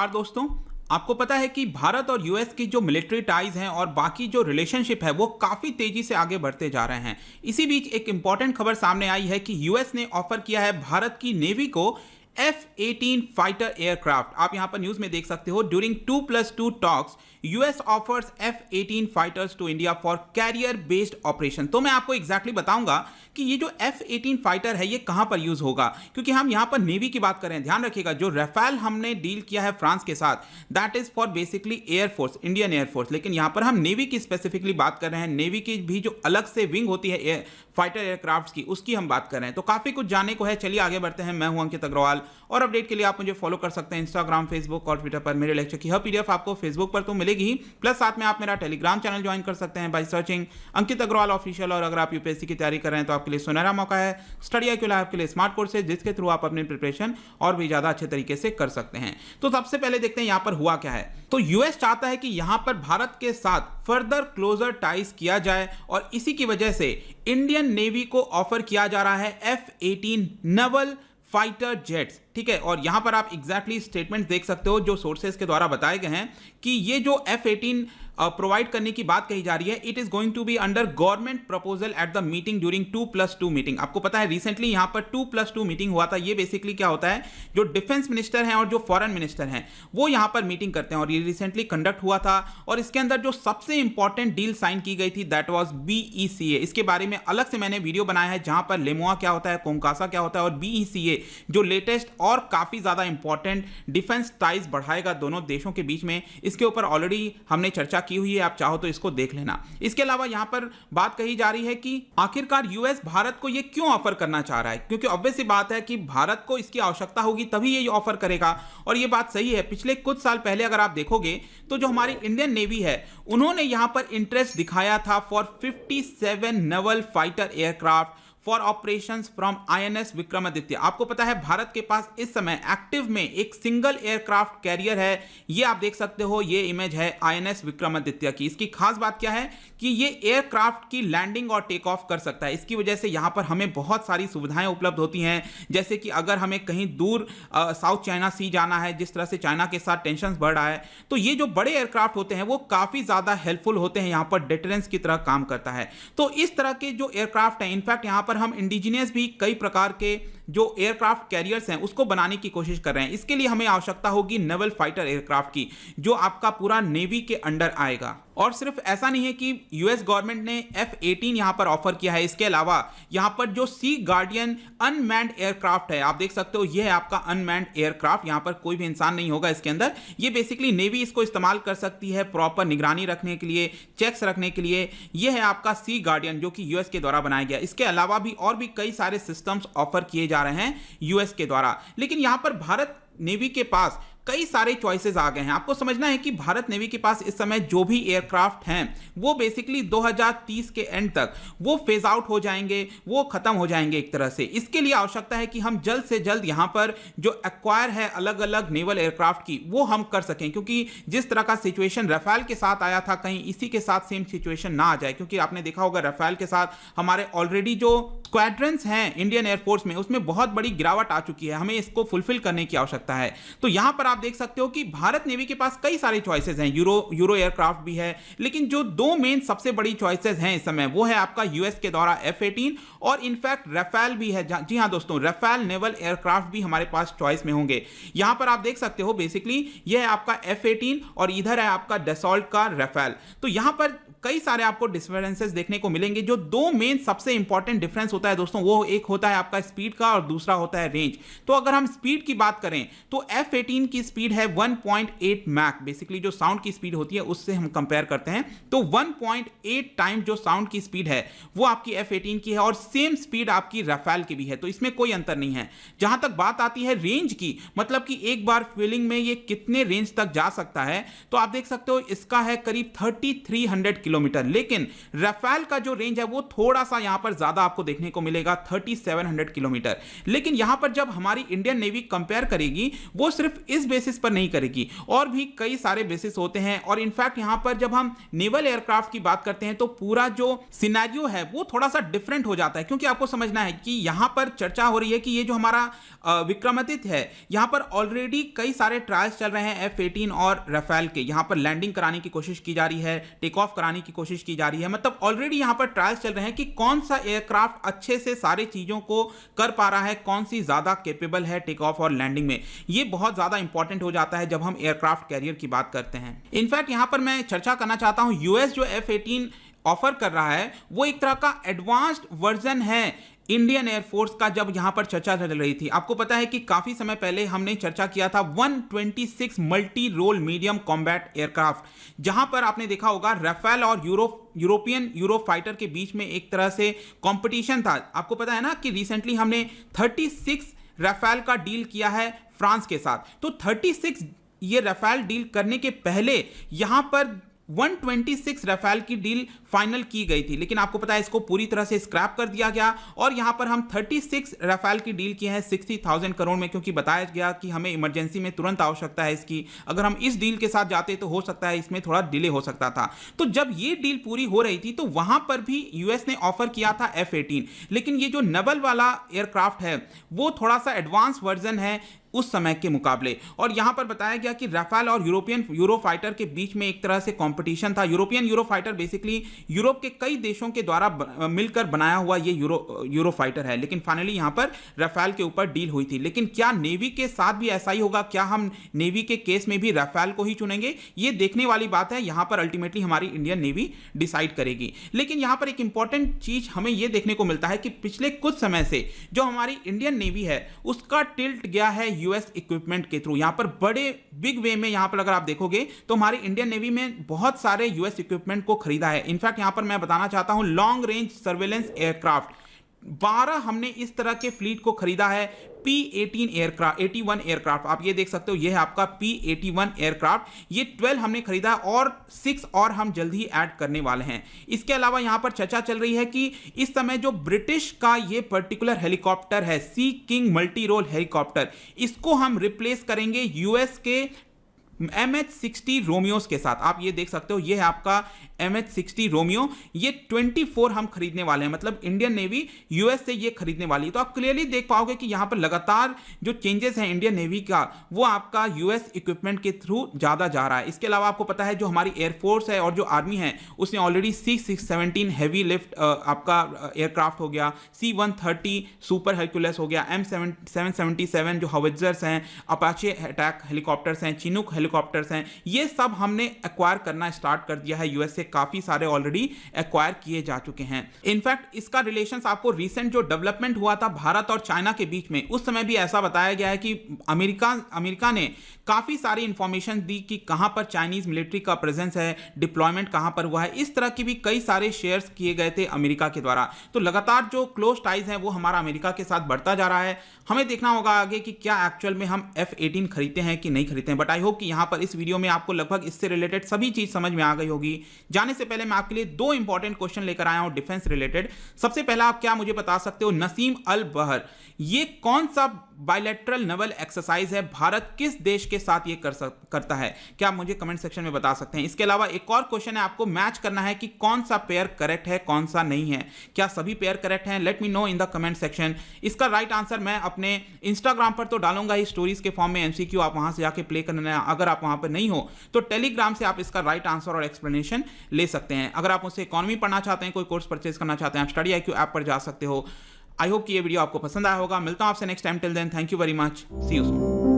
नमस्कार दोस्तों। आपको पता है कि भारत और यूएस की जो मिलिट्री टाइज हैं और बाकी जो रिलेशनशिप है वो काफ़ी तेज़ी से आगे बढ़ते जा रहे हैं। इसी बीच एक इंपॉर्टेंट खबर सामने आई है कि यूएस ने ऑफर किया है भारत की नेवी को F-18 फाइटर एयरक्राफ्ट। आप यहां पर न्यूज में देख सकते हो, during 2+2 talks US offers F-18 fighters to India for carrier based operation. तो मैं आपको एग्जैक्टली बताऊंगा कि ये जो F-18 फाइटर है ये कहां पर यूज होगा, क्योंकि हम यहां पर नेवी की बात कर रहे हैं। ध्यान रखिएगा, जो राफेल हमने डील किया है फ्रांस के साथ, that is for basically air force, Indian air force, लेकिन यहां पर हम नेवी की स्पेसिफिकली बात कर रहे हैं। नेवी की भी जो अलग से विंग होती है फाइटर एयरक्राफ्ट की, उसकी हम बात कर रहे हैं। तो काफी कुछ जानने को है, चलिए आगे बढ़ते हैं। मैं हूं अंकित अग्रवाल और अपडेट के लिए आप मुझे फॉलो कर सकते हैं इंस्टाग्राम, फेसबुक और ट्विटर पर। मेरे लेक्चर की हर पीडीएफ आपको फेसबुक पर तो मिलेगी ही, प्लस साथ में आप मेरा टेलीग्राम चैनल ज्वाइन कर सकते हैं by searching Ankit Agarwal official. और अगर आप यूपीएससी की तैयारी कर रहे हैं तो आपके लिए सुनहरा मौका है। स्टडी IQ लैब के लिए स्मार्ट कोर्स है जिसके थ्रू आप अपनी प्रिपरेशन और भी ज्यादा अच्छे तरीके से कर सकते हैं। तो सबसे पहले देखते हैं यहां पर हुआ क्या है। तो यूएस चाहता है कि यहां पर भारत के साथ फर्दर क्लोजर टाइज किया जाए और इसी की वजह से इंडियन नेवी को ऑफर किया जा रहा है F-18 नेवल फाइटर जेट्स। ठीक है, और यहां पर आप एग्जैक्टली स्टेटमेंट देख सकते हो जो सोर्सेस के द्वारा बताए गए हैं कि ये जो F-18 प्रोवाइड करने की बात कही जा रही है, it is going to be under government proposal at the meeting during 2+2 meeting. आपको पता है रिसेंटली यहां पर 2+2 मीटिंग हुआ था। ये बेसिकली क्या होता है, जो डिफेंस मिनिस्टर हैं और जो फॉरेन मिनिस्टर हैं वो यहां पर मीटिंग करते हैं, और ये रिसेंटली कंडक्ट हुआ था। और इसके अंदर जो सबसे इंपॉर्टेंट डील साइन की गई थी दैट वाज BECA। इसके बारे में अलग से मैंने वीडियो बनाया है जहां पर लेमोआ क्या होता है, कोंकासा क्या होता है, और BECA जो लेटेस्ट और काफी ज्यादा इंपॉर्टेंट डिफेंस टाइज बढ़ाएगा दोनों देशों के बीच में, इसके ऊपर ऑलरेडी हमने चर्चा की हुई है। आप चाहो तो इसको देख लेना। इसके अलावा यहां पर बात कही जा रही है कि आखिरकार यूएस भारत को ये क्यों ऑफर करना चाह रहा है, क्योंकि ऑब्वियस सी बात है कि भारत को इसकी आवश्यकता होगी तभी ये ऑफर करेगा। और ये बात सही है। पिछले कुछ साल पहले अगर आप देखोगे तो जो हमारी इंडियन नेवी है उन्होंने यहां पर इंटरेस्ट दिखाया था for 57 naval fighter aircraft for operations from INS Vikramaditya. आपको पता है भारत के पास इस समय एक्टिव में एक सिंगल एयरक्राफ्ट कैरियर है। ये आप देख सकते हो, ये इमेज है INS विक्रमादित्य की। इसकी खास बात क्या है कि ये एयरक्राफ्ट की लैंडिंग और टेक ऑफ कर सकता है। इसकी वजह से यहां पर हमें बहुत सारी सुविधाएं उपलब्ध होती हैं, जैसे कि अगर हमें कहीं दूर साउथ चाइना सी जाना है, जिस तरह से चाइना के साथ टेंशन बढ़ रहा है, तो ये जो बड़े एयरक्राफ्ट होते हैं वो काफी ज्यादा हेल्पफुल होते हैं, यहां पर डिटरेंस की तरह काम करता है। तो इस तरह के जो एयरक्राफ्ट हैं, इनफैक्ट यहां पर हम इंडिजिनियस भी कई प्रकार के जो एयरक्राफ्ट कैरियर्स हैं उसको बनाने की कोशिश कर रहे हैं। इसके लिए हमें आवश्यकता होगी नेवल फाइटर एयरक्राफ्ट की, जो आपका पूरा नेवी के अंडर आएगा। और सिर्फ ऐसा नहीं है कि यूएस गवर्नमेंट ने F-18 यहां पर ऑफर किया है, इसके अलावा यहां पर जो सी गार्डियन अनमैन्ड एयरक्राफ्ट है, आप देख सकते हो यह है आपका अनमैन्ड एयरक्राफ्ट। यहां पर कोई भी इंसान नहीं होगा इसके अंदर। ये बेसिकली नेवी इसको इस्तेमाल कर सकती है प्रॉपर निगरानी रखने के लिए, चेक्स रखने के लिए। यह है आपका सी गार्डियन जो कि यूएस के द्वारा बनाया गया। इसके अलावा भी और भी कई सारे सिस्टम्स ऑफर किए जा रहे हैं यूएस के द्वारा। लेकिन यहां पर भारत नेवी के पास कई सारे चॉइसेस आ गए हैं। आपको समझना है कि भारत नेवी के पास इस समय जो भी एयरक्राफ्ट हैं वो बेसिकली 2030 के एंड तक वो फेज आउट हो जाएंगे, वो खत्म हो जाएंगे एक तरह से। इसके लिए आवश्यकता है कि हम जल्द से जल्द यहां पर जो एक्वायर है अलग अलग नेवल एयरक्राफ्ट की, वो हम कर सकें, क्योंकि जिस तरह का सिचुएशन राफेल के साथ आया था, कहीं इसी के साथ सेम सिचुएशन ना आ जाए। क्योंकि आपने देखा होगा राफेल के साथ हमारे ऑलरेडी जो स्क्वाड्रंस हैं इंडियन एयरफोर्स में, उसमें बहुत बड़ी गिरावट आ चुकी है। हमें इसको फुलफिल करने की आवश्यकता है। तो यहां पर आप देख सकते हो कि भारत नेवी के पास कई सारे चॉइसेस हैं। यूरो एयरक्राफ्ट भी है, लेकिन जो दो मेन सबसे बड़ी चॉइसेस हैं इस समय वो है आपका यूएस के द्वारा F-18 और इनफैक्ट राफेल भी है। जी हां दोस्तों, राफेल नेवल एयरक्राफ्ट भी हमारे पास चॉइस में होंगे। यहां पर आप देख सकते हो बेसिकली यह है आपका F-18 और इधर है आपका डसॉल्ट का राफेल। तो यहां पर कई सारे आपको डिफरेंसेस देखने को मिलेंगे। जो दो मेन सबसे इंपॉर्टेंट डिफरेंस होता है दोस्तों, वो एक होता है आपका स्पीड का और दूसरा होता है रेंज। तो अगर हम स्पीड की बात करें तो F-18 की स्पीड है 1.8 मैक, बेसिकली जो साउंड की स्पीड होती है उससे हम कंपेयर करते हैं तो 1.8 टाइम जो साउंड की स्पीड है वो आपकी F-18 की है, और सेम स्पीड आपकी राफेल की भी है। तो इसमें कोई अंतर नहीं है। जहां तक बात आती है रेंज की, मतलब कि एक बार फीलिंग में ये कितने रेंज तक जा सकता है, तो आप देख सकते हो इसका है करीब 3300 किलोमीटर। लेकिन राफेल का जो रेंज है वो थोड़ा सा यहां पर ज्यादा आपको देखने देखने को मिलेगा 3700 किलोमीटर। लेकिन यहां पर जब हमारी इंडियन नेवी कंपेयर करेगी वो सिर्फ इस बेसिस पर नहीं करेगी, और भी कई सारे बेसिस होते हैं। और इनफैक्ट यहां पर जब हम नेवल एयरक्राफ्ट की बात करते हैं तो पूरा जो सिनेरियो है वो थोड़ा सा डिफरेंट हो जाता है, क्योंकि आपको समझना है कि यहां पर चर्चा हो रही है कि ये जो हमारा विक्रमादित्य है, यहां पर ऑलरेडी कई सारे ट्रायल्स चल रहे हैं F-18 और राफेल के। यहां पर लैंडिंग कराने की कोशिश की जा रही है, टेक ऑफ कराने की कोशिश की जा रही है, मतलब ऑलरेडी यहां पर ट्रायल्स चल रहे हैं कि कौन सा एयरक्राफ्ट अच्छे से सारी चीजों को कर पा रहा है, कौन सी ज्यादा कैपेबल है टेक ऑफ और लैंडिंग में। ये बहुत ज्यादा इंपॉर्टेंट हो जाता है जब हम एयरक्राफ्ट कैरियर की बात करते हैं। इनफैक्ट यहां पर मैं चर्चा करना चाहता हूं, यूएस जो F-18 ऑफर कर रहा है वो एक तरह का एडवांस्ड वर्जन है इंडियन एयरफोर्स का। जब यहां पर चर्चा चल रही थी, आपको पता है कि काफी समय पहले हमने चर्चा किया था 126 multi role medium combat aircraft, जहां पर आपने देखा होगा राफेल और यूरोपियन यूरोफाइटर के बीच में एक तरह से कंपटीशन था। आपको पता है ना कि रिसेंटली हमने 36 राफेल का डील किया है फ्रांस के साथ। तो 36 ये राफेल डील करने के पहले यहां पर 126 राफेल की डील फाइनल की गई थी, लेकिन आपको पता है इसको पूरी तरह से स्क्रैप कर दिया गया, और यहां पर हम 36 राफेल की डील किए हैं 60,000 करोड़ में, क्योंकि बताया गया कि हमें इमरजेंसी में तुरंत आवश्यकता है इसकी। अगर हम इस डील के साथ जाते तो हो सकता है इसमें थोड़ा डिले हो सकता था। तो जब ये डील पूरी हो रही थी तो वहां पर भी यूएस ने ऑफर किया था F-18, लेकिन ये जो नेवल वाला एयरक्राफ्ट है वो थोड़ा सा एडवांस वर्जन है उस समय के मुकाबले। और यहां पर बताया गया कि राफेल और यूरोपियन यूरोफाइटर के बीच में एक तरह से कंपटीशन था। यूरोपियन यूरोफाइटर बेसिकली यूरोप के कई देशों के द्वारा मिलकर बनाया हुआ ये यूरोफाइटर है, लेकिन फाइनली यहां पर राफेल के ऊपर डील हुई थी। लेकिन क्या नेवी के साथ भी ऐसा ही होगा? क्या हम नेवी के केस में भी राफेल को ही चुनेंगे? ये देखने वाली बात है, यहां पर अल्टीमेटली हमारी इंडियन नेवी डिसाइड करेगी। लेकिन यहां पर एक इंपॉर्टेंट चीज हमें यह देखने को मिलता है कि पिछले कुछ समय से जो हमारी इंडियन नेवी है उसका टिल्ट गया है यूएस इक्विपमेंट के थ्रू। यहां पर बड़े बिग वे में यहां पर अगर आप देखोगे तो हमारी इंडियन नेवी में बहुत सारे यूएस इक्विपमेंट को खरीदा है। इनफैक्ट यहां पर मैं बताना चाहता हूं लॉन्ग रेंज सर्वेलेंस एयरक्राफ्ट 12 हमने इस तरह के फ्लीट को खरीदा है। P-81 एयरक्राफ्ट आप ये देख सकते हो, ये है आपका P-81 एयरक्राफ्ट, ये 12 हमने खरीदा है और 6 और हम जल्द ही ऐड करने वाले हैं। इसके अलावा यहां पर चर्चा चल रही है कि इस समय जो ब्रिटिश का ये पर्टिकुलर हेलीकॉप्टर है सी किंग मल्टी रोल हेलीकॉप्टर, इसको हम रिप्लेस करेंगे यूएस के MH-60 रोमियोस के साथ। आप ये देख सकते हो, ये है आपका MH-60 रोमियो, ये 24 हम खरीदने वाले हैं, मतलब इंडियन नेवी यूएस से ये खरीदने वाली है। तो आप क्लियरली देख पाओगे कि यहां पर लगातार जो चेंजेस हैं इंडियन नेवी का वो आपका यूएस इक्विपमेंट के थ्रू ज्यादा जा रहा है। इसके अलावा आपको पता है जो हमारी एयरफोर्स है और जो आर्मी है उसने ऑलरेडी C-617 हैवी लिफ्ट आपका एयरक्राफ्ट हो गया, C-130 सुपर हरक्यूलिस हो गया, M777 जो हॉविट्जर्स हैं, अपाचे अटैक हेलीकॉप्टर्स हैं, चिनूक हेलीकॉप्टर्स हैं, ये सब हमने एक्वायर करना स्टार्ट कर दिया है। यूएस से काफी सारे ऑलरेडी एक्वायर किए जा चुके हैं। इनफैक्ट इसका रिलेशंस आपको रिसेंट जो डेवलपमेंट हुआ था भारत और चाइना के बीच में, उस समय भी ऐसा बताया गया है कि अमेरिका ने काफी सारी इंफॉर्मेशन दी कि कहां पर चाइनीज मिलिट्री का प्रेजेंस है, डिप्लॉयमेंट कहां पर हुआ है। इस तरह की भी कई सारे शेयर्स किए गए थे अमेरिका के द्वारा। तो लगातार जो क्लोज टाइज है वो हमारा अमेरिका के साथ बढ़ता जा रहा है। हमें देखना होगा आगे कि क्या एक्चुअल में हम F-18 खरीदते हैं कि नहीं खरीदते हैं। बट आई होप कि यहां पर इस वीडियो में आपको लगभग इससे रिलेटेड सभी चीज समझ में आ गई होगी। जाने से पहले मैं आपके लिए 2 इंपॉर्टेंट क्वेश्चन लेकर आया हूं डिफेंस रिलेटेड। सबसे पहला, आप क्या मुझे बता सकते हो नसीम अल बहर ये कौन सा बायलैटरल नेवल एक्सरसाइज है, भारत किस देश के साथ ये करता है? क्या आप मुझे कमेंट सेक्शन में बता सकते हैं। इसके अलावा एक और क्वेश्चन है, आपको मैच करना है कि कौन सा पेयर करेक्ट है कौन सा नहीं है। क्या सभी पेयर करेक्ट हैं? Let me know in the comment section. इसका राइट आंसर मैं अपने इंस्टाग्राम पर तो डालूंगा ही स्टोरीज के फॉर्म में, एमसीक्यू आप वहां से जाके प्ले करना। अगर आप वहां पर नहीं हो तो टेलीग्राम से आप इसका राइट आंसर और एक्सप्लेनेशन ले सकते हैं। अगर आप मुझसे इकोनॉमी पढ़ना चाहते हैं, कोई कोर्स परचेज करना चाहते हैं, आप स्टडी IQ ऐप पर जा सकते हो। आई होप कि ये वीडियो आपको पसंद आया होगा। मिलता हूं आपसे next time. Till then, thank you very much, see you soon.